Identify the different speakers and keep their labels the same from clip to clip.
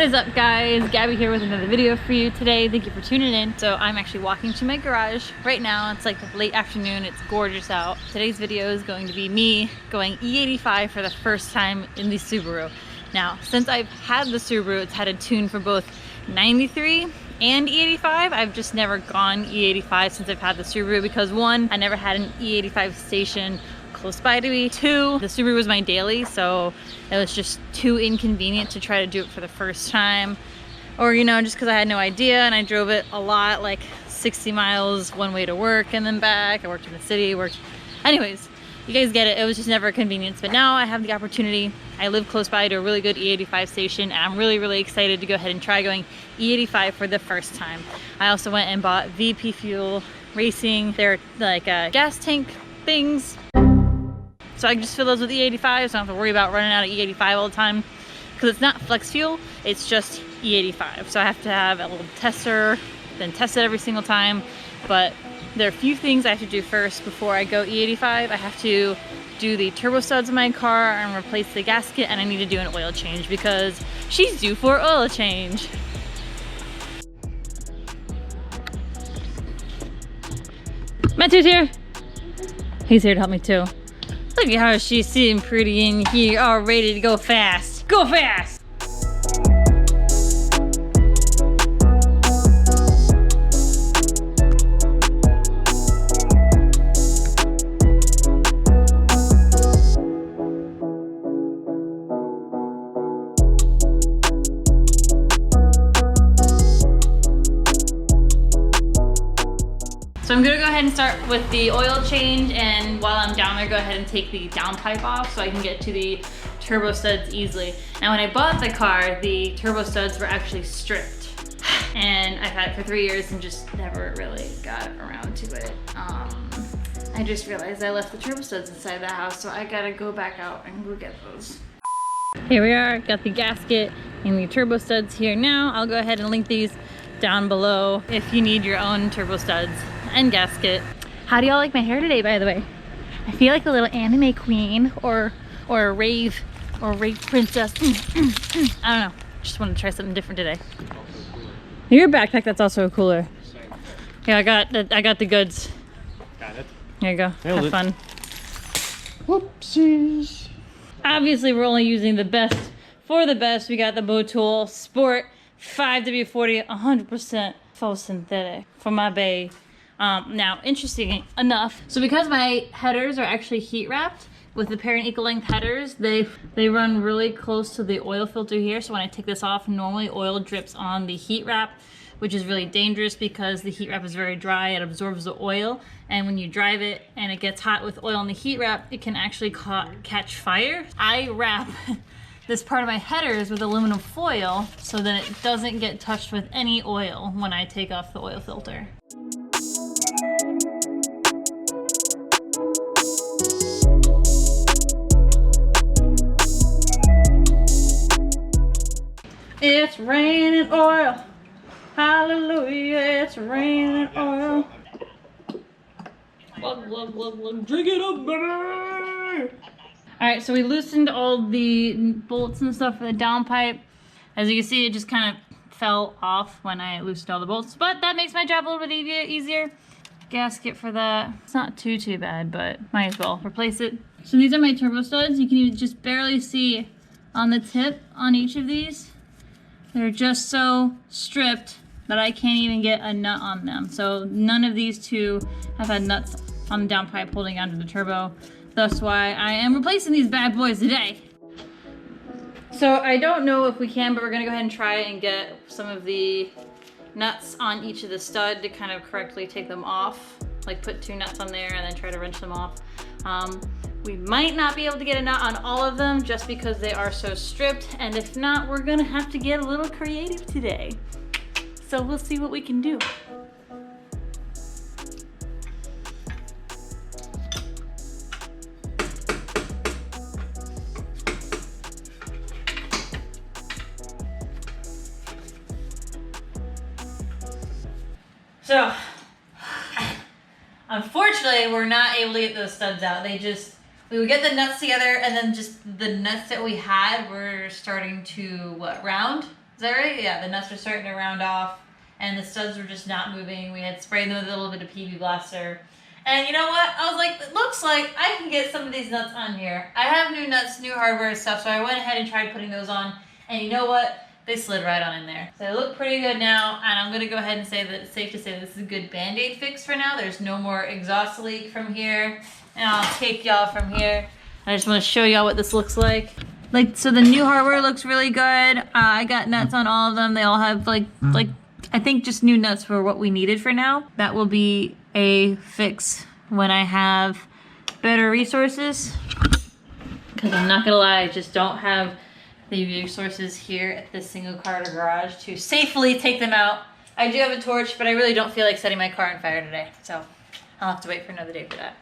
Speaker 1: What is up, guys? Gabby here with another video for you today. Thank you for tuning in. So I'm actually walking to my garage right now. It's like late afternoon. It's gorgeous out. Today's video is going to be me going E85 for the first time in the Subaru. Now, since I've had the Subaru, it's had a tune for both 93 and E85. I've just never gone E85 since I've had the Subaru because one, I never had an E85 station close by to me. Two, the Subaru was my daily, so it was just too inconvenient to try to do it for the first time. Or, you know, just because I had no idea and I drove it a lot, like 60 miles one way to work and then back. I worked in the city, anyways, you guys get it. It was just never a convenience, but now I have the opportunity. I live close by to a really good E85 station, and I'm really excited to go ahead and try going E85 for the first time. I also went and bought VP Fuel Racing. They're like gas tank things. So I can just fill those with E85, so I don't have to worry about running out of E85 all the time. Because it's not flex fuel, it's just E85. So I have to have a little tester, then test it every single time. But there are a few things I have to do first before I go E85. I have to do the turbo studs in my car and replace the gasket, and I need to do an oil change because she's due for oil change. Matthew's here. He's here to help me too. Look at how she's sitting pretty in here, all ready to go fast. Go fast! So I'm gonna go ahead and start with the oil change, and while I'm down there, go ahead and take the downpipe off so I can get to the turbo studs easily. Now, when I bought the car, the turbo studs were actually stripped, and I've had it for 3 years and just never really got around to it. I just realized I left the turbo studs inside the house, so I gotta go back out and go get those. Here we are, got the gasket and the turbo studs here now. I'll go ahead and link these down below if you need your own turbo studs and gasket. How do y'all like my hair today, by the way? I feel like a little anime queen or a rave princess. I don't know. Just want to try something different today. Your backpack, that's also a cooler. Yeah, I got the goods.
Speaker 2: Got it.
Speaker 1: There you go. Have fun.
Speaker 2: Whoopsies.
Speaker 1: Obviously, we're only using the best for the best. We got the Motul Sport 5W40 100% faux synthetic for my bae. Now, interesting enough, so because my headers are actually heat wrapped with the parent equal length headers, they run really close to the oil filter here. So when I take this off, normally oil drips on the heat wrap, which is really dangerous because the heat wrap is very dry. It absorbs the oil, and when you drive it and it gets hot with oil in the heat wrap, it can actually catch fire. I wrap this part of my headers with aluminum foil so that it doesn't get touched with any oil when I take off the oil filter. It's raining oil. Hallelujah, it's raining oil. Drink it up, baby! Alright, so we loosened all the bolts and stuff for the downpipe. As you can see, it just kind of fell off when I loosened all the bolts, but that makes my job a little bit easier. Gasket for that. It's not too bad, but might as well replace it. So these are my turbo studs. You can even just barely see on the tip on each of these. They're just so stripped that I can't even get a nut on them. So none of these two have had nuts on the downpipe holding onto the turbo. That's why I am replacing these bad boys today. So I don't know if we can, but we're gonna go ahead and try and get some of the nuts on each of the stud to kind of correctly take them off. Like put 2 nuts on there and then try to wrench them off. We might not be able to get a nut on all of them just because they are so stripped, and if not, we're gonna have to get a little creative today. So we'll see what we can do. So, unfortunately, we're not able to get those studs out. We would get the nuts together, and then just the nuts that we had were starting to, round Is that right? Yeah, the nuts were starting to round off and the studs were just not moving. We had sprayed them with a little bit of PB Blaster. And you know what? I was like, it looks like I can get some of these nuts on here. I have new nuts, new hardware and stuff, so I went ahead and tried putting those on. And you know what? They slid right on in there. So they look pretty good now, and I'm gonna go ahead and say that it's safe to say this is a good Band-Aid fix for now. There's no more exhaust leak from here. And I'll take y'all from here. I just wanna show y'all what this looks like. So the new hardware looks really good. I got nuts on all of them. They all have like I think just new nuts for what we needed for now. That will be a fix when I have better resources. Because I'm not gonna lie, I just don't have the resources here at this single car garage to safely take them out. I do have a torch, but I really don't feel like setting my car on fire today. So I'll have to wait for another day for that.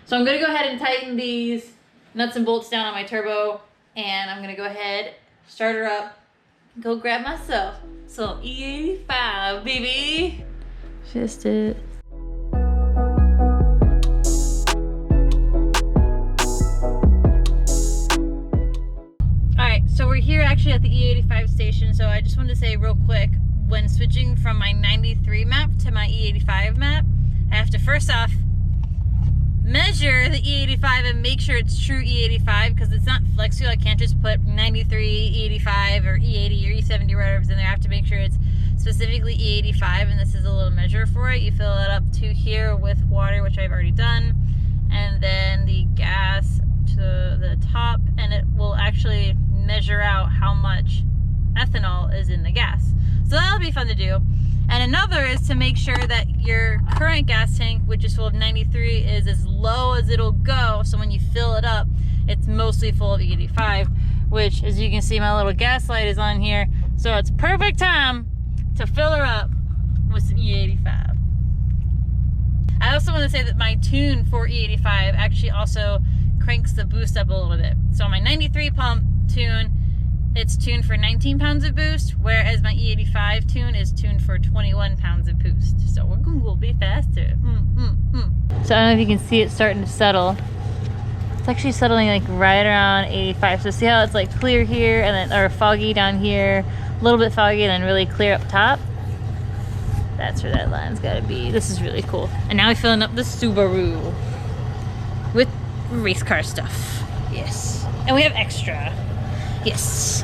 Speaker 1: So I'm gonna go ahead and tighten these nuts and bolts down on my turbo, and I'm gonna go ahead, start her up, go grab myself some E85, baby. Just it. Alright, so we're here actually at the E85 station, so I just wanted to say real quick, when switching from my 93 map to my E85 map, I have to first off measure the E85 and make sure it's true E85 because it's not flex fuel. I can't just put 93, E85 or E80 or E70 or whatever's in there. I have to make sure it's specifically E85, and this is a little measure for it. You fill it up to here with water, which I've already done, and then the gas to the top, and it will actually measure out how much ethanol is in the gas. So that'll be fun to do. And another is to make sure that your current gas tank, which is full of 93, is as low as it'll go. So when you fill it up, it's mostly full of E85, which, as you can see, my little gas light is on here. So it's perfect time to fill her up with some E85. I also want to say that my tune for E85 actually also cranks the boost up a little bit. So my 93 pump tune, it's tuned for 19 pounds of boost, whereas my E85 tune is tuned for 21 pounds of boost. So we're going to be faster. So I don't know if you can see it starting to settle. It's actually settling like right around 85. So see how it's like clear here and then, or foggy down here, a little bit foggy and then really clear up top? That's where that line's gotta be. This is really cool. And now we're filling up the Subaru with race car stuff. Yes. And we have extra. Yes.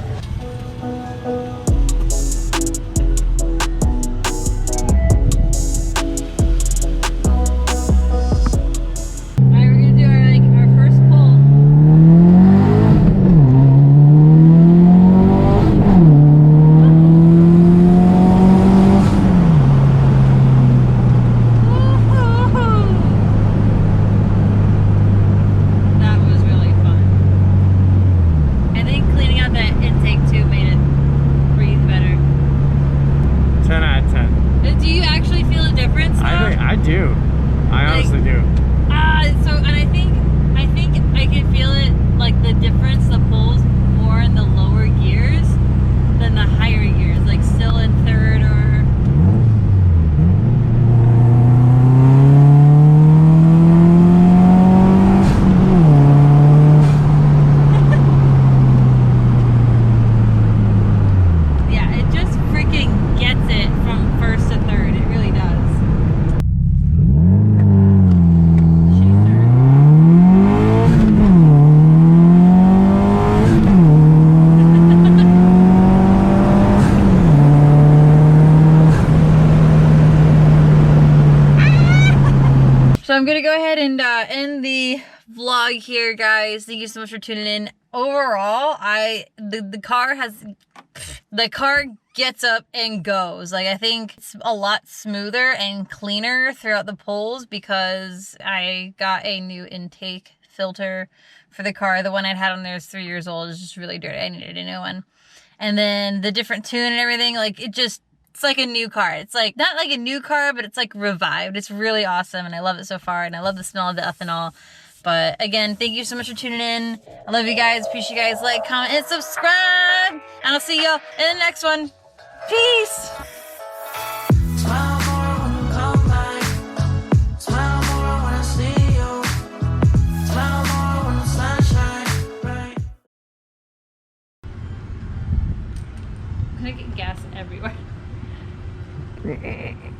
Speaker 1: So I'm gonna go ahead and end the vlog here, guys. Thank you so much for tuning in. Overall, the car gets up and goes. Like, I think it's a lot smoother and cleaner throughout the pulls because I got a new intake filter for the car. The one I'd had on there is 3 years old. It's just really dirty. I needed a new one. And then the different tune and everything, like, it's like a new car. It's like, not like a new car, but it's like revived. It's really awesome, and I love it so far, and I love the smell of the ethanol. But again, thank you so much for tuning in. I love you guys. Appreciate you guys. Like, comment, and subscribe. And I'll see y'all in the next one. Peace.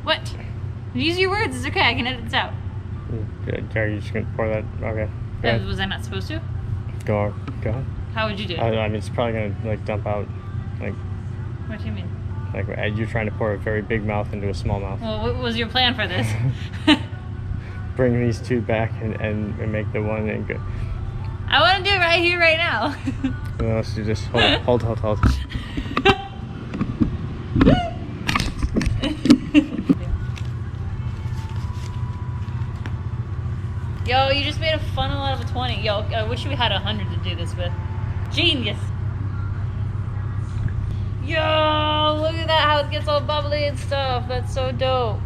Speaker 1: What? Use your words. It's okay. I can edit this out.
Speaker 2: Are you just gonna pour that? Okay. Go ahead.
Speaker 1: Was I not supposed to?
Speaker 2: Go ahead.
Speaker 1: How would you do it?
Speaker 2: I mean, it's probably gonna like dump out, like.
Speaker 1: What do you mean?
Speaker 2: Like you're trying to pour a very big mouth into a small mouth.
Speaker 1: Well, what was your plan for this?
Speaker 2: Bring these two back and make the one and go.
Speaker 1: I want to do it right here, right now.
Speaker 2: Well, let's do this. Hold.
Speaker 1: Yo, you just made a funnel out of a 20. Yo, I wish we had 100 to do this with. Genius. Yo, look at that, how it gets all bubbly and stuff. That's so dope.